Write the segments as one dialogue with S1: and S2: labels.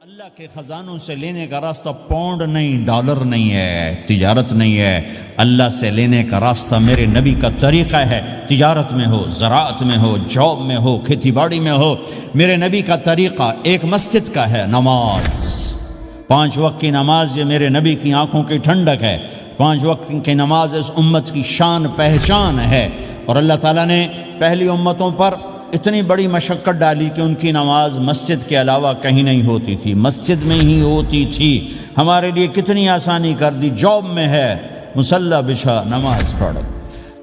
S1: اللہ کے خزانوں سے لینے کا راستہ پاؤنڈ نہیں، ڈالر نہیں ہے، تجارت نہیں ہے۔ اللہ سے لینے کا راستہ میرے نبی کا طریقہ ہے۔ تجارت میں ہو، زراعت میں ہو، جاب میں ہو، کھیتی باڑی میں ہو، میرے نبی کا طریقہ ایک مسجد کا ہے، نماز۔ 5 وقت کی نماز یہ میرے نبی کی آنکھوں کی ٹھنڈک ہے۔ 5 وقت کی نماز اس امت کی شان پہچان ہے۔ اور اللہ تعالیٰ نے پہلی امتوں پر اتنی بڑی مشقت ڈالی کہ ان کی نماز مسجد کے علاوہ کہیں نہیں ہوتی تھی، مسجد میں ہی ہوتی تھی۔ ہمارے لیے کتنی آسانی کر دی، جاب میں ہے مصلی بچھا نماز پڑھ،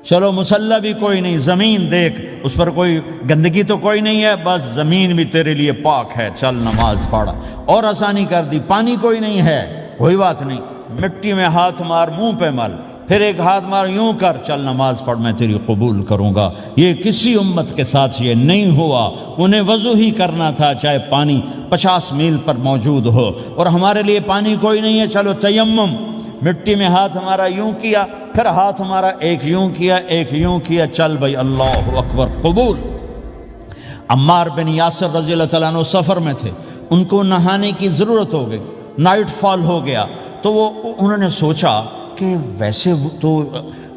S1: چلو مصلی بھی کوئی نہیں، زمین دیکھ اس پر کوئی گندگی تو کوئی نہیں ہے، بس زمین بھی تیرے لیے پاک ہے، چل نماز پڑھ۔ اور آسانی کر دی، پانی کوئی نہیں ہے، کوئی بات نہیں، مٹی میں ہاتھ مار، منہ پہ مل، پھر ایک ہاتھ مار، یوں کر، چل نماز پڑھ، میں تیری قبول کروں گا۔ یہ کسی امت کے ساتھ یہ نہیں ہوا، انہیں وضو ہی کرنا تھا چاہے پانی 50 میل پر موجود ہو۔ اور ہمارے لیے پانی کوئی نہیں ہے، چلو تیمم، مٹی میں ہاتھ ہمارا یوں کیا، پھر ہاتھ ہمارا ایک یوں کیا، ایک یوں کیا، چل بھائی اللہ اکبر قبول۔ عمار بن یاسر رضی اللہ تعالیٰ عنہ سفر میں تھے، ان کو نہانے کی ضرورت ہو گئی، نائٹ فال ہو گیا، تو انہوں نے سوچا کہ ویسے تو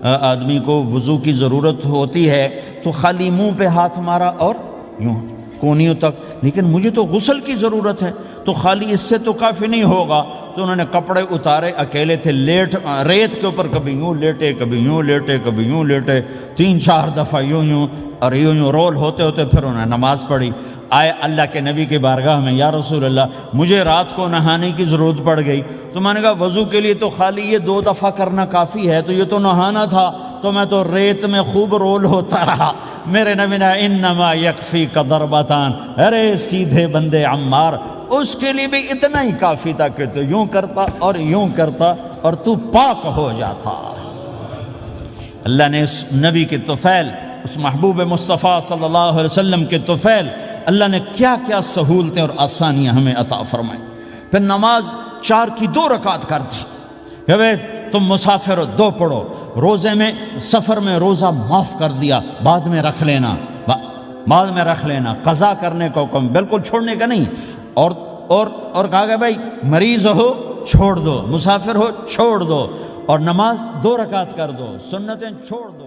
S1: آدمی کو وضو کی ضرورت ہوتی ہے تو خالی منہ پہ ہاتھ مارا اور یوں کونیوں تک، لیکن مجھے تو غسل کی ضرورت ہے، تو خالی اس سے تو کافی نہیں ہوگا۔ تو انہوں نے کپڑے اتارے، اکیلے تھے، ریت کے اوپر کبھی یوں لیٹے، کبھی یوں لیٹے، کبھی یوں لیٹے، 3-4 دفعہ یوں اور یوں رول ہوتے ہوتے پھر انہوں نے نماز پڑھی۔ آئے اللہ کے نبی کی بارگاہ میں، یا رسول اللہ مجھے رات کو نہانے کی ضرورت پڑ گئی، تو میں نے کہا وضو کے لیے تو خالی یہ 2 دفعہ کرنا کافی ہے، تو یہ تو نہانا تھا، تو میں تو ریت میں خوب رول ہوتا رہا۔ میرے نبی نے انما یکفیک ضربتان، ارے سیدھے بندے عمار، اس کے لیے بھی اتنا ہی کافی تھا کہ تو یوں کرتا اور یوں کرتا اور تو پاک ہو جاتا۔ اللہ نے اس نبی کے طفیل، اس محبوب مصطفیٰ صلی اللہ علیہ وسلم کے طفیل، اللہ نے کیا کیا سہولتیں اور آسانیاں ہمیں عطا فرمائیں۔ پھر نماز 4 کی 2 رکعت کر دی کہ بھئی تم مسافر ہو 2 پڑھو، روزے میں سفر میں روزہ معاف کر دیا، بعد میں رکھ لینا، بعد میں رکھ لینا، قضا کرنے کو حکم، بالکل چھوڑنے کا نہیں۔ اور کہا کہ بھائی مریض ہو چھوڑ دو، مسافر ہو چھوڑ دو، اور نماز 2 رکعت کر دو، سنتیں چھوڑ دو۔